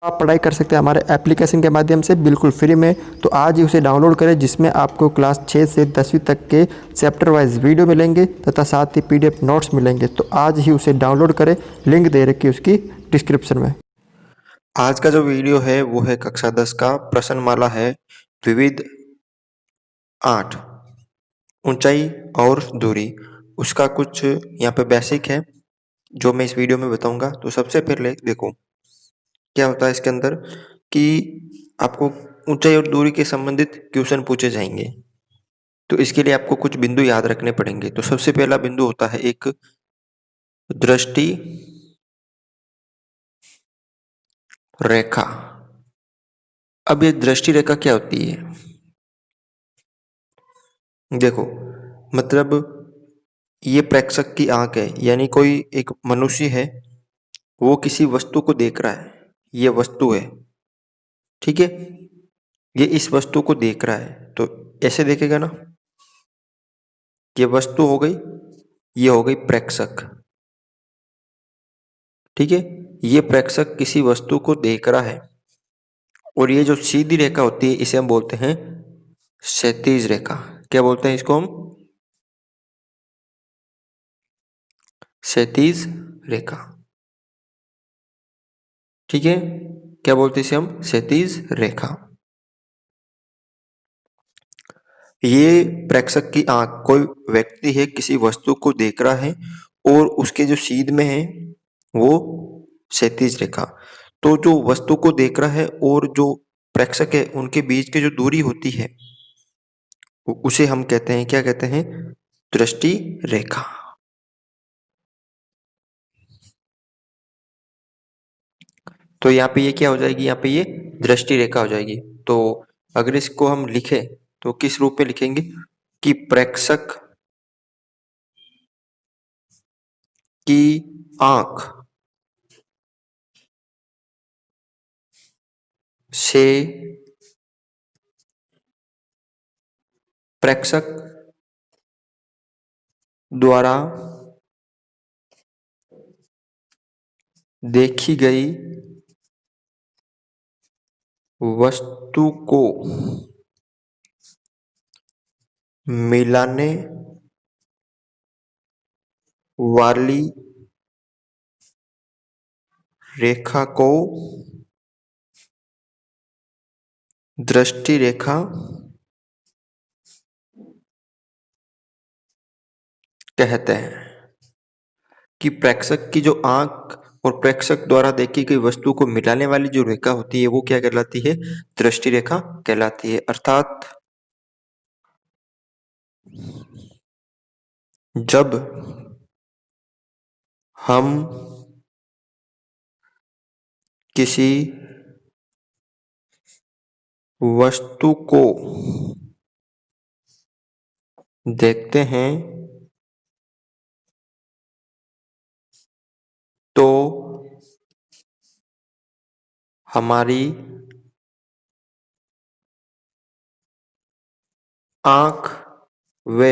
आप पढ़ाई कर सकते हैं हमारे एप्लीकेशन के माध्यम से बिल्कुल फ्री में। तो आज ही उसे डाउनलोड करें, जिसमें आपको क्लास 6 से 10वीं तक के चैप्टर वाइज वीडियो मिलेंगे तथा साथ ही पीडीएफ नोट्स मिलेंगे। तो आज ही उसे डाउनलोड करें, लिंक दे रखी है उसकी डिस्क्रिप्शन में। आज का जो वीडियो है वो है कक्षा 10 का प्रश्नमाला है विविध 8 ऊंचाई और दूरी। उसका कुछ यहाँ पे बेसिक है जो मैं इस वीडियो में बताऊंगा। तो सबसे पहले देखो क्या होता है इसके अंदर कि आपको ऊंचाई और दूरी के संबंधित क्वेश्चन पूछे जाएंगे। तो इसके लिए आपको कुछ बिंदु याद रखने पड़ेंगे। तो सबसे पहला बिंदु होता है एक दृष्टि रेखा। अब ये दृष्टि रेखा क्या होती है? देखो मतलब ये प्रेक्षक की आंख है, यानी कोई एक मनुष्य है, वो किसी वस्तु को देख रहा है। ये वस्तु है, ठीक है, ये इस वस्तु को देख रहा है। तो ऐसे देखेगा ना, ये वस्तु हो गई, ये हो गई प्रेक्षक, ठीक है। ये प्रेक्षक किसी वस्तु को देख रहा है और ये जो सीधी रेखा होती है इसे हम बोलते हैं क्षैतिज रेखा। क्या बोलते हैं इसको हम? क्षैतिज रेखा, ठीक है। क्या बोलते हैं इसे हम? क्षैतिज रेखा। ये प्रेक्षक की आंख, कोई व्यक्ति है किसी वस्तु को देख रहा है और उसके जो सीध में है वो क्षैतिज रेखा। तो जो वस्तु को देख रहा है और जो प्रेक्षक है उनके बीच की जो दूरी होती है उसे हम कहते हैं, क्या कहते हैं? दृष्टि रेखा। तो यहाँ पे ये क्या हो जाएगी? यहाँ पे ये दृष्टि रेखा हो जाएगी। तो अगर इसको हम लिखें तो किस रूप में लिखेंगे कि प्रेक्षक की आंख से प्रेक्षक द्वारा देखी गई वस्तु को मिलाने वाली रेखा को दृष्टि रेखा कहते हैं। कि प्रेक्षक की जो आंख और प्रेक्षक द्वारा देखी गई वस्तु को मिलाने वाली जो रेखा होती है वो क्या कहलाती है? दृष्टि रेखा कहलाती है। अर्थात जब हम किसी वस्तु को देखते हैं तो हमारी आंख व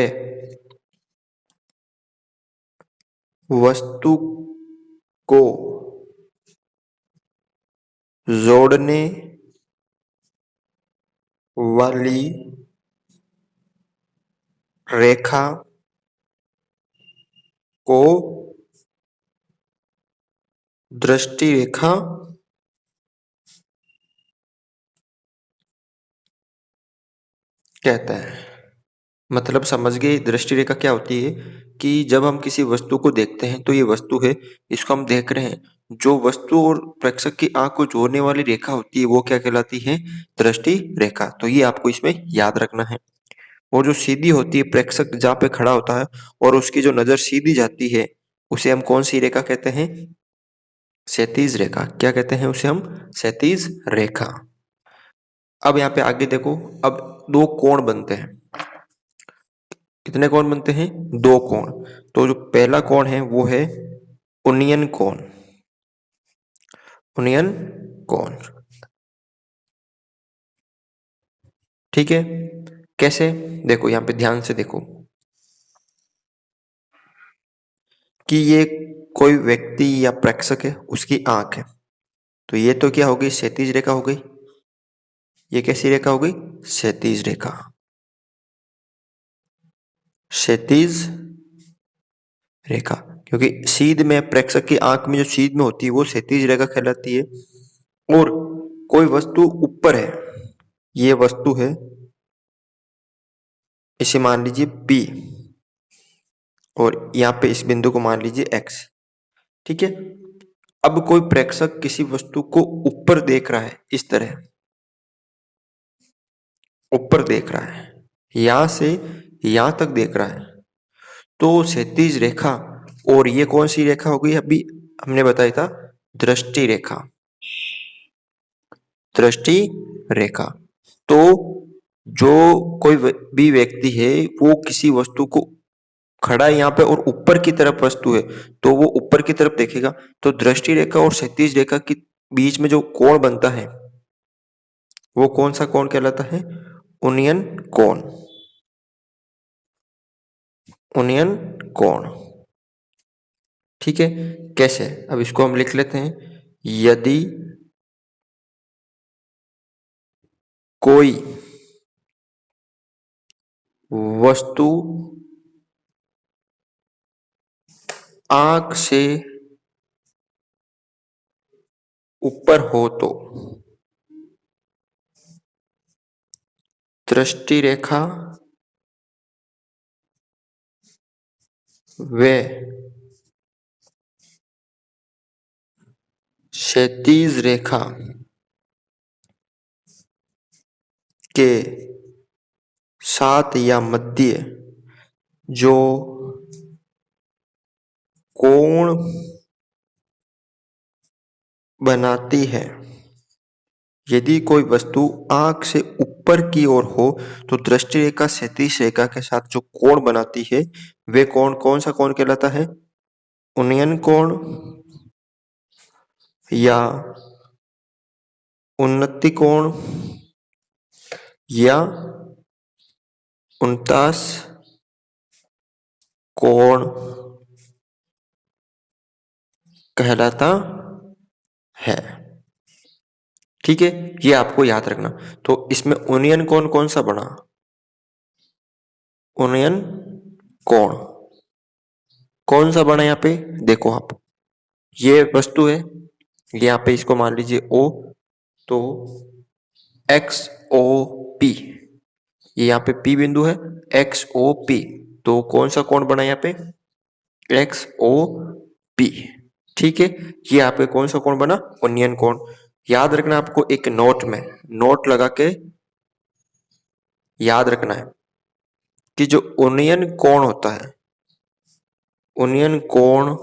वस्तु को जोड़ने वाली रेखा को दृष्टि रेखा कहते हैं। मतलब समझ गए दृष्टि रेखा क्या होती है? कि जब हम किसी वस्तु को देखते हैं तो ये वस्तु है, इसको हम देख रहे हैं, जो वस्तु और प्रेक्षक की आंख को जोड़ने वाली रेखा होती है वो क्या कहलाती है? दृष्टि रेखा। तो ये आपको इसमें याद रखना है। और जो सीधी होती है, प्रेक्षक जहाँ पे खड़ा होता है और उसकी जो नजर सीधी जाती है उसे हम कौन सी रेखा कहते हैं? क्षैतिज रेखा। क्या कहते हैं उसे हम? क्षैतिज रेखा। अब यहाँ पे आगे देखो, अब दो कोण बनते हैं। कितने कोण बनते हैं? दो कोण। तो जो पहला कोण है वो है उन्नयन कोण। उन्नयन कोण, ठीक है। कैसे? देखो यहाँ पे ध्यान से देखो कि ये कोई व्यक्ति या प्रेक्षक है, उसकी आंख है, तो ये तो क्या हो गई, क्षैतिज रेखा हो गई। ये कैसी रेखा हो गई, क्षैतिज रेखा। क्षैतिज रेखा, क्योंकि सीध में, प्रेक्षक की आंख में जो सीध में होती है वो क्षैतिज रेखा कहलाती है। और कोई वस्तु ऊपर है, ये वस्तु है, इसे मान लीजिए P, और यहाँ पे इस बिंदु को मान लीजिए X। ठीक है। अब कोई प्रेक्षक किसी वस्तु को ऊपर देख रहा है, इस तरह ऊपर देख रहा है, यहां से यहां तक देख रहा है, तो क्षैतिज रेखा, और ये कौन सी रेखा हो गई, अभी हमने बताया था, दृष्टि रेखा। दृष्टि रेखा। तो जो कोई भी व्यक्ति है वो किसी वस्तु को, खड़ा है यहाँ पे और ऊपर की तरफ वस्तु है, तो वो ऊपर की तरफ देखेगा। तो दृष्टि रेखा और क्षैतिज रेखा के बीच में जो कोण बनता है वो कौन सा कोण कहलाता है, उन्नयन कोण। उन्नयन कोण। ठीक है। कैसे, अब इसको हम लिख लेते हैं। यदि कोई वस्तु आंख से ऊपर हो तो दृष्टि रेखा व क्षैतिज रेखा के साथ या मध्य जो कोण बनाती है, यदि कोई वस्तु आंख से ऊपर की ओर हो तो दृष्टि रेखा क्षैतिज रेखा के साथ जो कोण बनाती है वे कोण कौन सा कोण कहलाता है, उन्नयन कोण या उन्नति कोण या उनतास कोण कहलाता है। ठीक है, ये आपको याद रखना। तो इसमें उन्नयन कोण कौन सा बना, उन्नयन कोण कौन सा बना, यहाँ पे देखो आप, ये वस्तु है, यहाँ पे इसको मान लीजिए O, तो XOP, ये यहाँ पे P बिंदु है, XOP, तो कौन सा कोण बना यहाँ पे, XOP। ठीक है, ये यहाँ पे कौन सा कोण बना, उन्नयन कोण। याद रखना आपको, एक नोट में नोट लगा के याद रखना है कि जो उन्नयन कोण होता है, उन्नयन कोण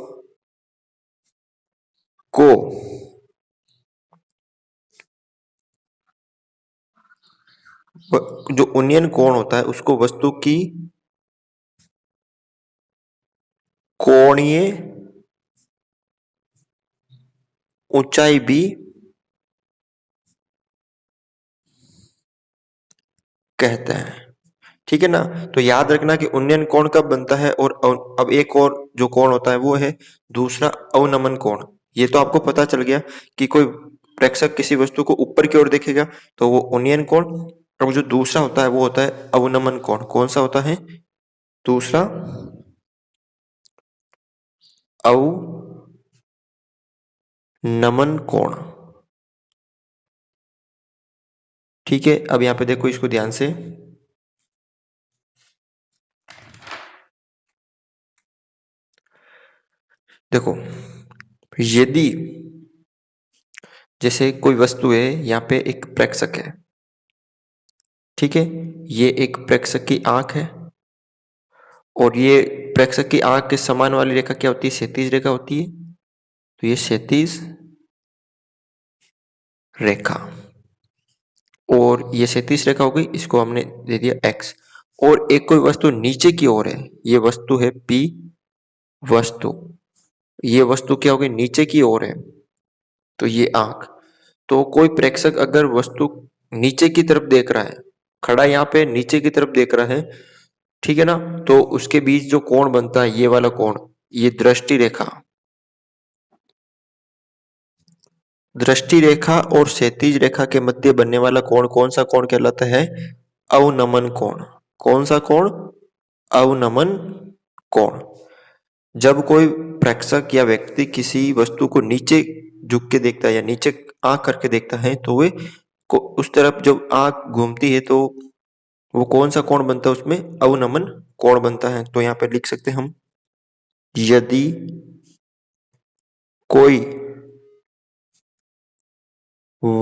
को जो उन्नयन कोण होता है उसको वस्तु की कोणीय ऊंचाई भी कहते हैं। ठीक है ना। तो याद रखना कि उन्नयन कोण कब बनता है, और अब एक और जो कोण होता है वो है दूसरा अवनमन कोण। ये तो आपको पता चल गया कि कोई प्रेक्षक किसी वस्तु को ऊपर की ओर देखेगा तो वो उन्नयन कोण, और जो दूसरा होता है वो होता है अवनमन कोण। कौन सा होता है, दूसरा अवनमन कोण। ठीक है, अब यहां पे देखो इसको ध्यान से, देखो यदि जैसे कोई वस्तु है, यहाँ पे एक प्रेक्षक है, ठीक है, ये एक प्रेक्षक की आंख है, और ये प्रेक्षक की आंख के समान वाली रेखा क्या होती है, क्षैतिज रेखा होती है। तो ये क्षैतिज रेखा, और ये क्षैतिज रेखा हो गई, इसको हमने दे दिया x। और एक कोई वस्तु नीचे की ओर है, ये वस्तु है P वस्तु, ये वस्तु क्या हो गई, नीचे की ओर है, तो ये आंख। तो कोई प्रेक्षक अगर वस्तु नीचे की तरफ देख रहा है, खड़ा यहाँ पे नीचे की तरफ देख रहा है, ठीक है ना, तो उसके बीच जो कोण बनता है, ये वाला कोण, ये दृष्टि रेखा, दृष्टि रेखा और क्षैतिज रेखा के मध्य बनने वाला कोण कौन सा कोण कहलाता है? अवनमन कोण। कौन सा कोण? अवनमन कोण। जब कोई प्रेक्षक या व्यक्ति किसी वस्तु को नीचे झुक के देखता है या नीचे आंख करके देखता है तो वे उस तरफ जब आंख घूमती है तो वो कौन सा कोण बनता है? उसमें अवनमन कोण बनता है। तो यहाँ पे लिख सकते हैं हम, यदि कोई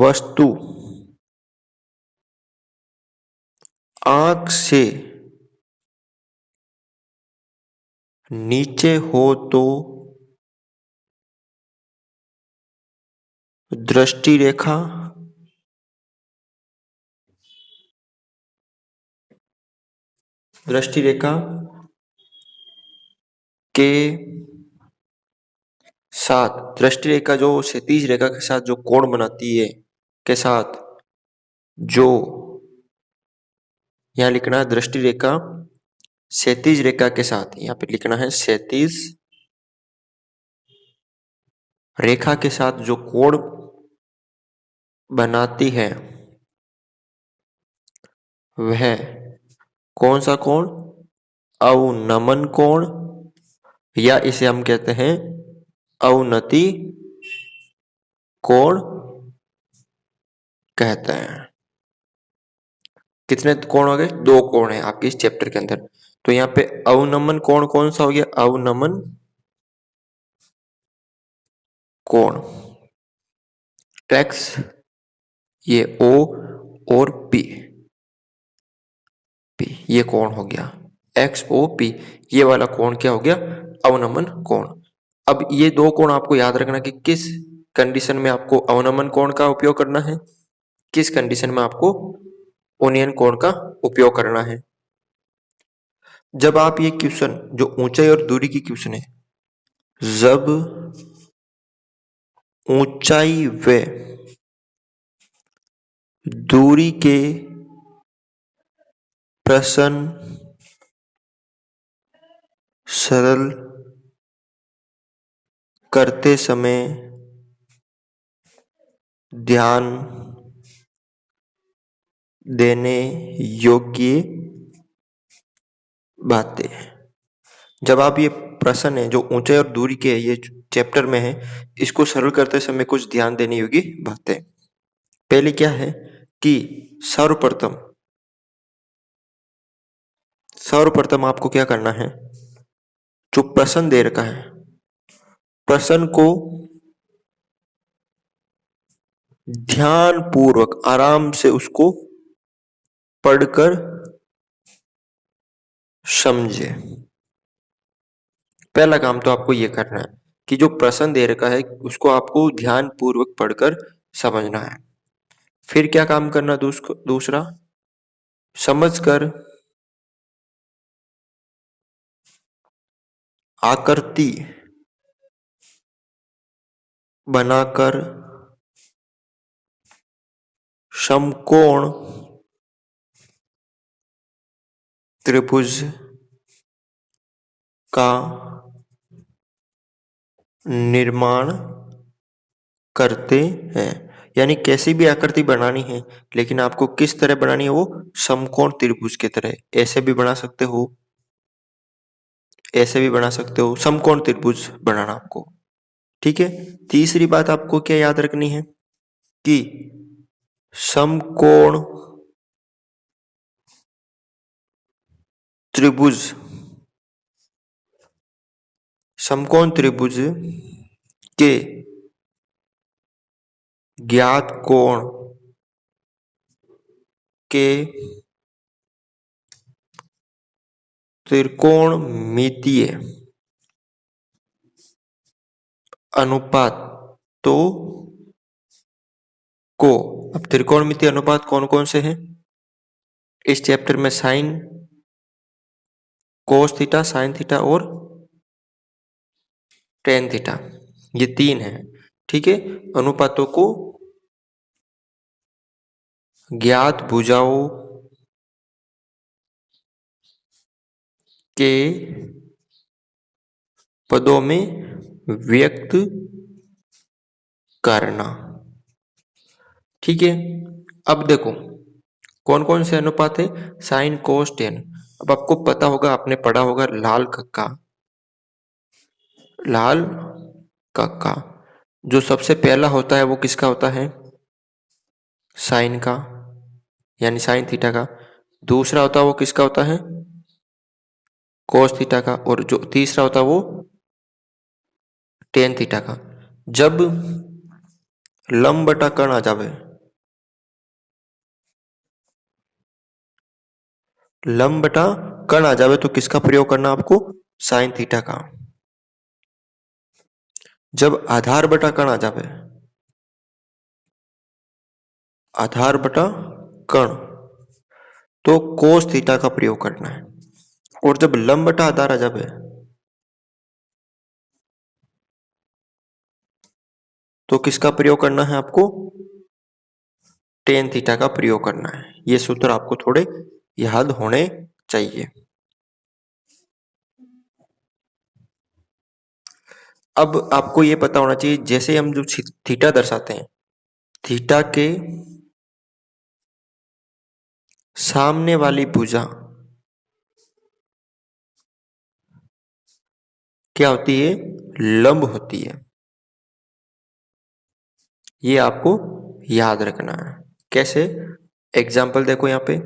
वस्तु आंख से नीचे हो तो दृष्टि रेखा के साथ, दृष्टि रेखा जो क्षैतिज रेखा के साथ जो कोण बनाती है के साथ, जो यहाँ लिखना है दृष्टि रेखा क्षैतिज रेखा के साथ, यहाँ पे लिखना है क्षैतिज रेखा के साथ जो कोण बनाती है वह कौन सा कोण? अवनमन कोण, या इसे हम कहते हैं अवनति कोण कहते हैं। कितने कोण हो गए? 2 कोण है आपके इस चैप्टर के अंदर। तो यहाँ पे अवनमन कोण कौन सा हो गया? अवनमन कोण एक्स, ये ओ और पी, ये कोण हो गया एक्स ओ पी। ये वाला कोण क्या हो गया? अवनमन कोण। अब ये 2 कोण आपको याद रखना कि किस कंडीशन में आपको अवनमन कोण का उपयोग करना है, किस कंडीशन में आपको ओनियन कोण का उपयोग करना है। जब आप ये क्वेश्चन जो ऊंचाई और दूरी की क्वेश्चन है, जब ऊंचाई व दूरी के प्रश्न सरल करते समय ध्यान देने योग्य बातें। जब आप ये प्रश्न है जो ऊंचाई और दूरी के ये चैप्टर में है, इसको सरल करते समय कुछ ध्यान देने योग्य बातें। पहले क्या है कि सर्वप्रथम आपको क्या करना है, जो प्रश्न दे रखा है प्रश्न को ध्यान पूर्वक आराम से उसको पढ़कर समझे। पहला काम तो आपको ये करना है कि जो प्रश्न दे रखा है उसको आपको ध्यान पूर्वक पढ़कर समझना है। फिर क्या काम करना? दूसरा, समझकर आकृति बनाकर समकोण त्रिभुज का निर्माण करते हैं। यानी कैसी भी आकृति बनानी है, लेकिन आपको किस तरह बनानी है? वो समकोण त्रिभुज की तरह। ऐसे भी बना सकते हो, ऐसे भी बना सकते हो, समकोण त्रिभुज बनाना आपको। ठीक है। तीसरी बात आपको क्या याद रखनी है कि समकोण त्रिभुज के ज्ञात कोण के त्रिकोणमितीय अनुपातों को, अब त्रिकोणमितीय अनुपात कौन कौन से हैं इस चैप्टर में? Sine, cos theta, sine theta और टेन थीटा, ये 3 हैं। ठीक है। अनुपातों को ज्ञात भुजाओं के पदों में व्यक्त करना। ठीक है। अब देखो कौन कौन से अनुपात है, साइन कोस टेन। अब आपको पता होगा, आपने पढ़ा होगा लाल कक्का, लाल कक्का जो सबसे पहला होता है वो किसका होता है, साइन का, यानी साइन थीटा का। दूसरा होता है वो किसका होता है, कोस थीटा का। और जो तीसरा होता है वो टेन थीटा का। जब लंब बटा कर्ण आ जावे, लंब बटा कर्ण आ जावे तो किसका प्रयोग करना आपको, साइन थीटा का। जब आधार बटा कर्ण आ जावे, आधार बटा कर्ण, तो कोस थीटा का प्रयोग करना है। और जब लंब बटा आधार आ जावे तो किसका प्रयोग करना है आपको, टेन थीटा का प्रयोग करना है। ये सूत्र आपको थोड़े याद होने चाहिए। अब आपको ये पता होना चाहिए, जैसे हम जो थीटा दर्शाते हैं, थीटा के सामने वाली भुजा क्या होती है, लंब होती है। ये आपको याद रखना है। कैसे, एग्जाम्पल देखो यहाँ पे,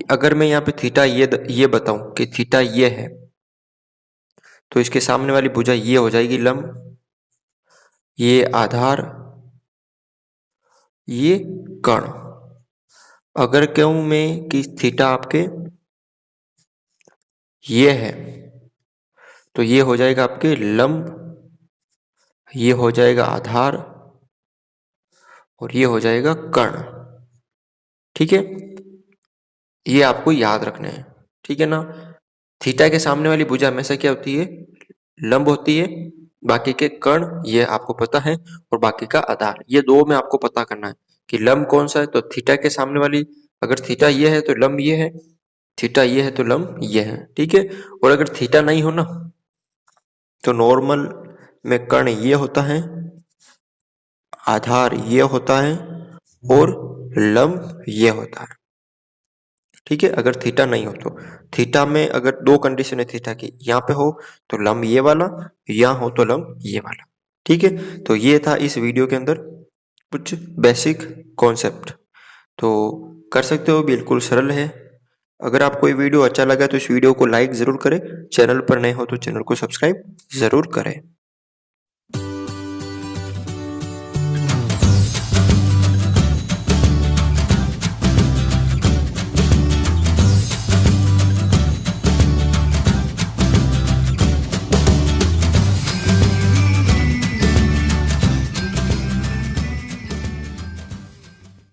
अगर मैं यहाँ पे थीटा ये बताऊं कि थीटा ये है, तो इसके सामने वाली भुजा ये हो जाएगी लंब, ये आधार, ये कर्ण। अगर कहूं मैं कि थीटा आपके ये है, तो ये हो जाएगा आपके लंब, ये हो जाएगा आधार, और ये हो जाएगा कर्ण। ठीक है, ये आपको याद रखना है। ठीक है ना। थीटा के सामने वाली भुजा हमेशा क्या होती है, लंब होती है। बाकी के कर्ण ये आपको पता है, और बाकी का आधार। ये दो में आपको पता करना है कि लंब कौन सा है। तो थीटा के सामने वाली, अगर थीटा ये है तो लंब ये है, थीटा ये है तो लंब ये है। ठीक है। और अगर थीटा नहीं हो ना, तो नॉर्मल में कर्ण ये होता है, आधार ये होता है, और लंब ये होता है। ठीक है। अगर थीटा नहीं हो तो, थीटा में अगर दो कंडीशन है थीटा की, यहाँ पे हो तो लंब ये वाला, यहाँ हो तो लंब ये वाला। ठीक है। तो ये था इस वीडियो के अंदर कुछ बेसिक कॉन्सेप्ट। तो कर सकते हो, बिल्कुल सरल है। अगर आपको ये वीडियो अच्छा लगा तो इस वीडियो को लाइक जरूर करें, चैनल पर नए हो तो चैनल को सब्सक्राइब जरूर करें।